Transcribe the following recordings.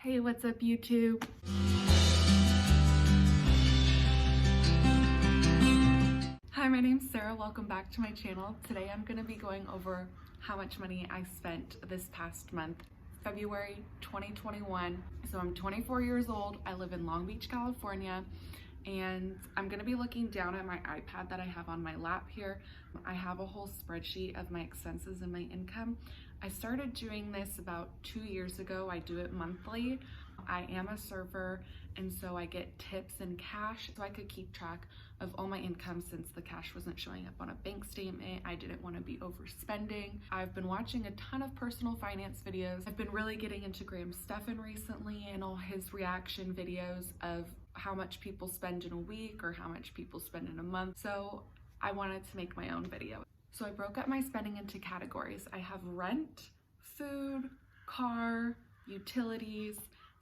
Hey, what's up YouTube? Hi, my name's Sarah. Welcome back to my channel. Today I'm going to be going over how much money I spent this past month, February 2021. So I'm 24 years old. I live in Long Beach, California, and I'm going to be looking down at my iPad that I have on my lap here. I have a whole spreadsheet of my expenses and my income. I started doing this about 2 years ago. I do it monthly. I am a server, and so I get tips and cash so I could keep track of all my income since the cash wasn't showing up on a bank statement. I didn't want to be overspending. I've been watching a ton of personal finance videos. I've been really getting into Graham Stephan recently and all his reaction videos of how much people spend in a week or how much people spend in a month. So I wanted to make my own video. So I broke up my spending into categories. I have rent, food, car, utilities,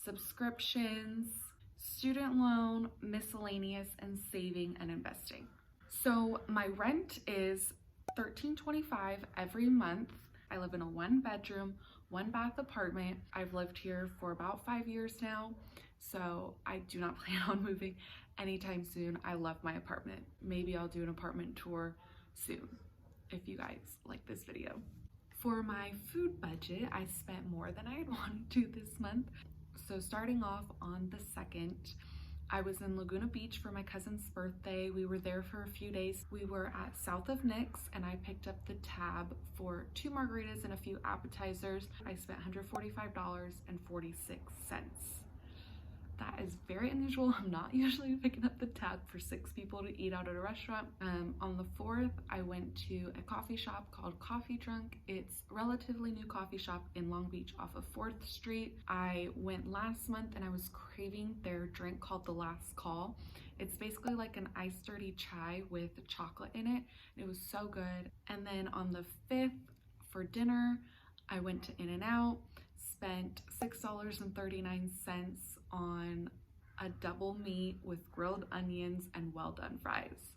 subscriptions, student loan, miscellaneous, and saving and investing. So my rent is $13.25 every month. I live in a 1-bedroom, 1-bath apartment. I've lived here for about 5 years now, so I do not plan on moving anytime soon. I love my apartment. Maybe I'll do an apartment tour soon if you guys like this video. For my food budget, I spent more than I had wanted to this month. So starting off on the 2nd, I was in Laguna Beach for my cousin's birthday. We were there for a few days. We were at South of Nick's and I picked up the tab for 2 margaritas and a few appetizers. I spent $145.46. That is very unusual. I'm not usually picking up the tab for 6 people to eat out at a restaurant. On the 4th, I went to a coffee shop called Coffee Drunk. It's a relatively new coffee shop in Long Beach off of 4th Street. I went last month and I was craving their drink called The Last Call. It's basically like an iced dirty chai with chocolate in it. It was so good. And then on the 5th, for dinner, I went to In-N-Out, spent $6.39 on a double meat with grilled onions and well done fries.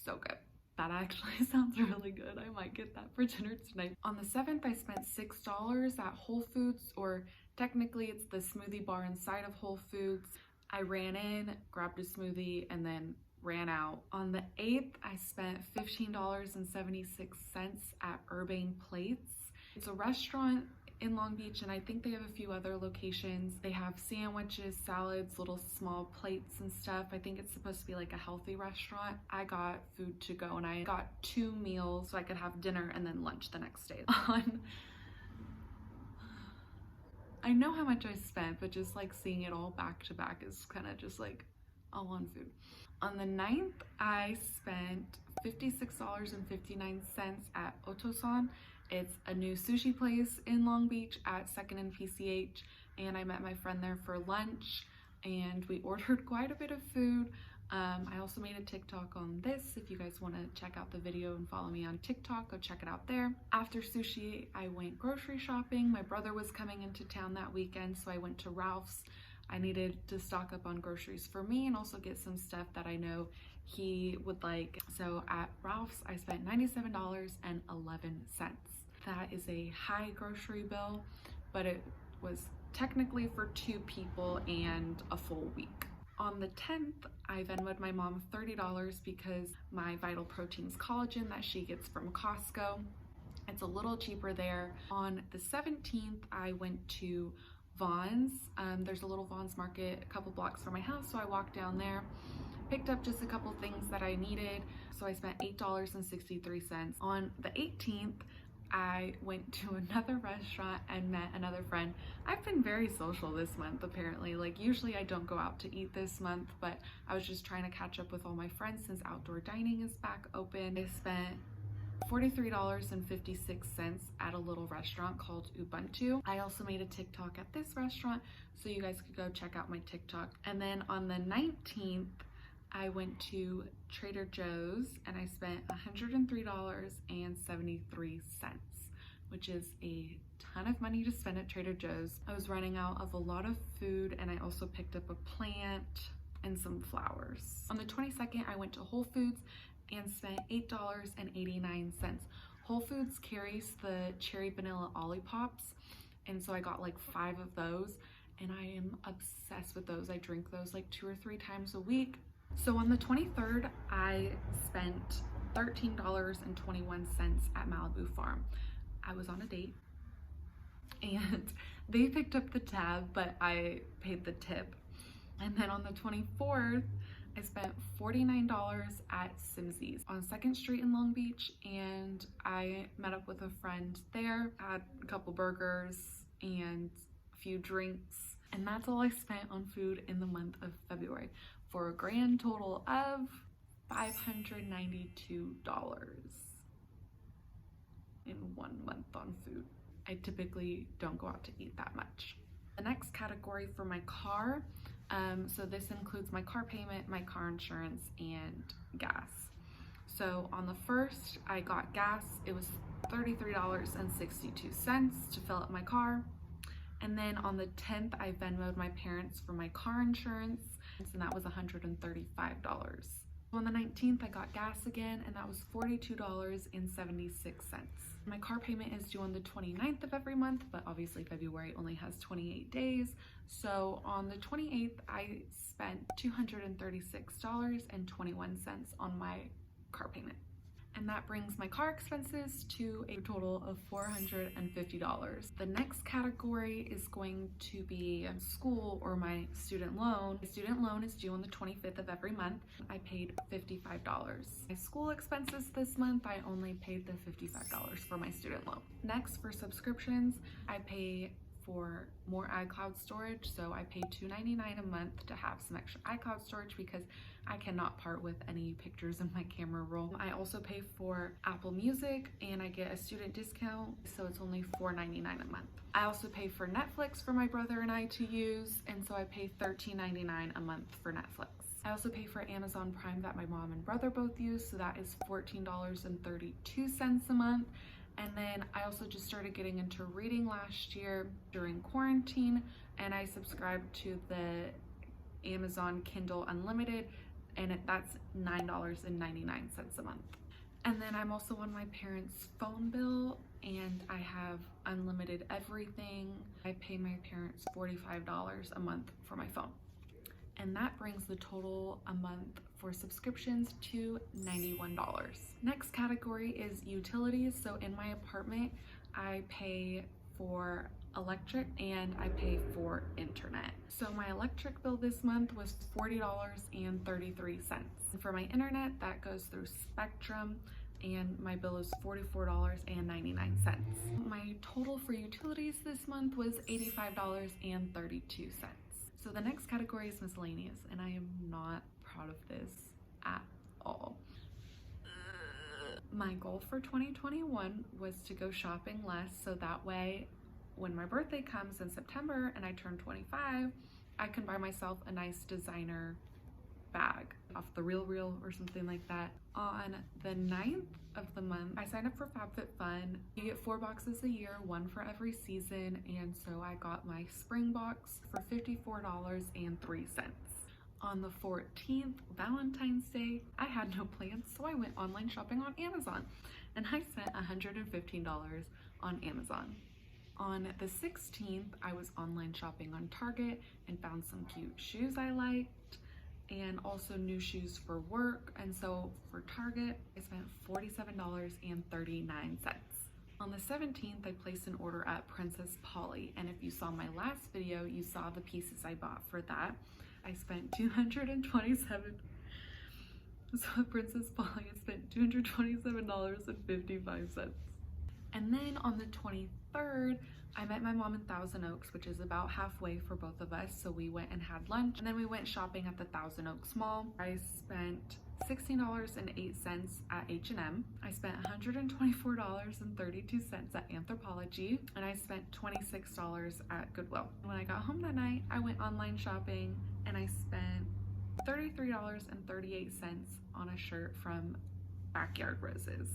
So good. That actually sounds really good. I might get that for dinner tonight. On the 7th, I spent $6 at Whole Foods, or technically it's the smoothie bar inside of Whole Foods. I ran in, grabbed a smoothie, and then ran out. On the 8th, I spent $15.76 at Urbane Plates. It's a restaurant in Long Beach, and I think they have a few other locations. They have sandwiches, salads, little small plates and stuff. I think it's supposed to be like a healthy restaurant. I got food to go and I got 2 meals so I could have dinner and then lunch the next day. I know how much I spent, but just like seeing it all back to back is kind of just like all on food. On the 9th, I spent $56.59 at Otosan. It's a new sushi place in Long Beach at 2nd and PCH, and I met my friend there for lunch and we ordered quite a bit of food. I also made a TikTok on this. If you guys want to check out the video and follow me on TikTok, go check it out there. After sushi, I went grocery shopping. My brother was coming into town that weekend, so I went to Ralph's. I needed to stock up on groceries for me and also get some stuff that I know he would like. So at Ralph's, I spent $97.11. That is a high grocery bill, but it was technically for 2 people and a full week. On the 10th, I Venmoed my mom $30 because my Vital Proteins collagen that she gets from Costco, it's a little cheaper there. On the 17th, I went to Vaughn's. There's a little Vaughn's market a couple blocks from my house, so I walked down there, picked up just a couple things that I needed, so I spent $8.63. On the 18th, I went to another restaurant and met another friend. I've been very social this month apparently. Like usually I don't go out to eat this month, but I was just trying to catch up with all my friends since outdoor dining is back open. I spent $43.56 at a little restaurant called Ubuntu. I also made a TikTok at this restaurant, so you guys could go check out my TikTok. And then on the 19th, I went to Trader Joe's and I spent $103.73, which is a ton of money to spend at Trader Joe's. I was running out of a lot of food and I also picked up a plant and some flowers. On the 22nd, I went to Whole Foods and spent $8.89. Whole Foods carries the cherry vanilla Ollipops, and so I got like 5 of those, and I am obsessed with those. I drink those like 2 or 3 times a week. So on the 23rd, I spent $13.21 at Malibu Farm. I was on a date and they picked up the tab, but I paid the tip. And then on the 24th, I spent $49 at Simsey's on 2nd Street in Long Beach, and I met up with a friend there, had a couple burgers and a few drinks, and that's all I spent on food in the month of February for a grand total of $592 in 1 month on food. I typically don't go out to eat that much. The next category for my car, so this includes my car payment, my car insurance, and gas. So on the 1st, I got gas. It was $33.62 to fill up my car. And then on the 10th, I Venmo'd my parents for my car insurance, and that was $135. On the 19th, I got gas again, and that was $42.76. My car payment is due on the 29th of every month, but obviously February only has 28 days. So on the 28th, I spent $236.21 on my car payment. And that brings my car expenses to a total of $450. The next category is going to be school or my student loan. My student loan is due on the 25th of every month. I paid $55. My school expenses this month, I only paid the $55 for my student loan. Next, for subscriptions, I pay for more iCloud storage, so I pay $2.99 a month to have some extra iCloud storage because I cannot part with any pictures in my camera roll. I also pay for Apple Music, and I get a student discount, so it's only $4.99 a month. I also pay for Netflix for my brother and I to use, and so I pay $13.99 a month for Netflix. I also pay for Amazon Prime that my mom and brother both use, so that is $14.32 a month. And then I also just started getting into reading last year during quarantine, and I subscribed to the Amazon Kindle Unlimited, and that's $9.99 a month. And then I'm also on my parents' phone bill, and I have unlimited everything. I pay my parents $45 a month for my phone. And that brings the total a month for subscriptions to $91. Next category is utilities. So in my apartment, I pay for electric and I pay for internet. So my electric bill this month was $40.33. And for my internet, that goes through Spectrum, and my bill is $44.99. My total for utilities this month was $85.32. So the next category is miscellaneous, and I am not proud of this at all. My goal for 2021 was to go shopping less, so that way when my birthday comes in September and I turn 25, I can buy myself a nice designer bag off the Real or something like that. On the 9th of the month, I signed up for FabFitFun. You get 4 boxes a year, 1 for every season, and so I got my spring box for $54.03. On the 14th, Valentine's Day, I had no plans, so I went online shopping on Amazon, and I spent $115 on Amazon. On the 16th, I was online shopping on Target and found some cute shoes I liked, and also new shoes for work. And so for Target, I spent $47.39. On the 17th, I placed an order at Princess Polly, and if you saw my last video, you saw the pieces I bought for that. I spent $227. So at Princess Polly, I spent $227.55. And then on the 23rd, I met my mom in Thousand Oaks, which is about halfway for both of us. So we went and had lunch, and then we went shopping at the Thousand Oaks Mall. I spent $16.08 at H&M. I spent $124.32 at Anthropologie, and I spent $26 at Goodwill. When I got home that night, I went online shopping, and I spent $33.38 on a shirt from Backyard Roses.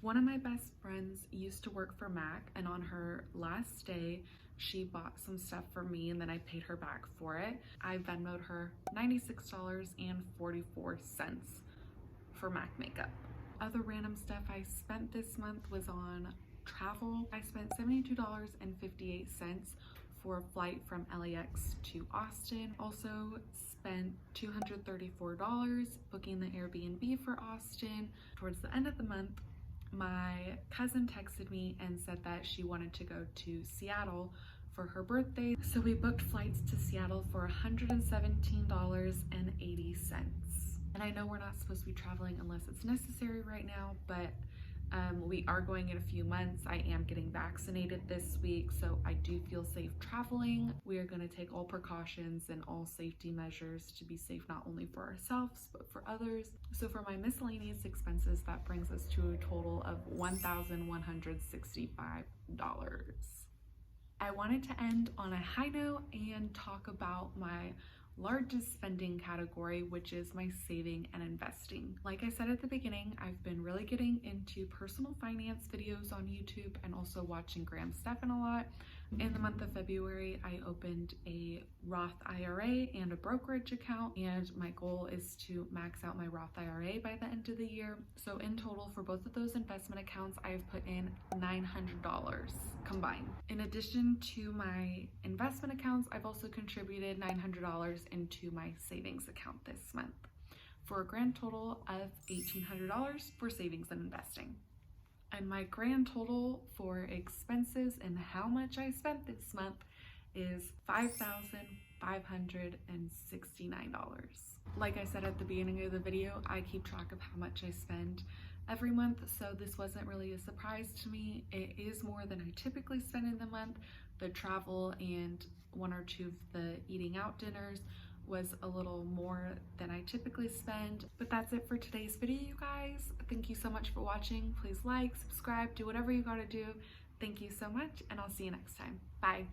One of my best friends used to work for MAC, and on her last day, she bought some stuff for me, and then I paid her back for it. I Venmo'd her $96.44 for MAC makeup. Other random stuff I spent this month was on travel. I spent $72.58 for a flight from LAX to Austin. Also spent $234 booking the Airbnb for Austin. Towards the end of the month, my cousin texted me and said that she wanted to go to Seattle for her birthday. So we booked flights to Seattle for $117.80. And I know we're not supposed to be traveling unless it's necessary right now, but we are going in a few months. I am getting vaccinated this week, so I do feel safe traveling. We are going to take all precautions and all safety measures to be safe, not only for ourselves, but for others. So for my miscellaneous expenses, that brings us to a total of $1,165. I wanted to end on a high note and talk about my largest spending category, which is my saving and investing. Like I said at the beginning, I've been really getting into personal finance videos on YouTube and also watching Graham Stephan a lot. In the month of February, I opened a Roth IRA and a brokerage account, and my goal is to max out my Roth IRA by the end of the year. So in total for both of those investment accounts, I have put in $900 combined. In addition to my investment accounts, I've also contributed $900 into my savings account this month, for a grand total of $1,800 for savings and investing. And my grand total for expenses and how much I spent this month is $5,569. Like I said at the beginning of the video, I keep track of how much I spend every month, so this wasn't really a surprise to me. It is more than I typically spend in the month. The travel and one or two of the eating out dinners was a little more than I typically spend. But that's it for today's video, you guys. Thank you so much for watching. Please like, subscribe, do whatever you gotta do. Thank you so much, and I'll see you next time. Bye.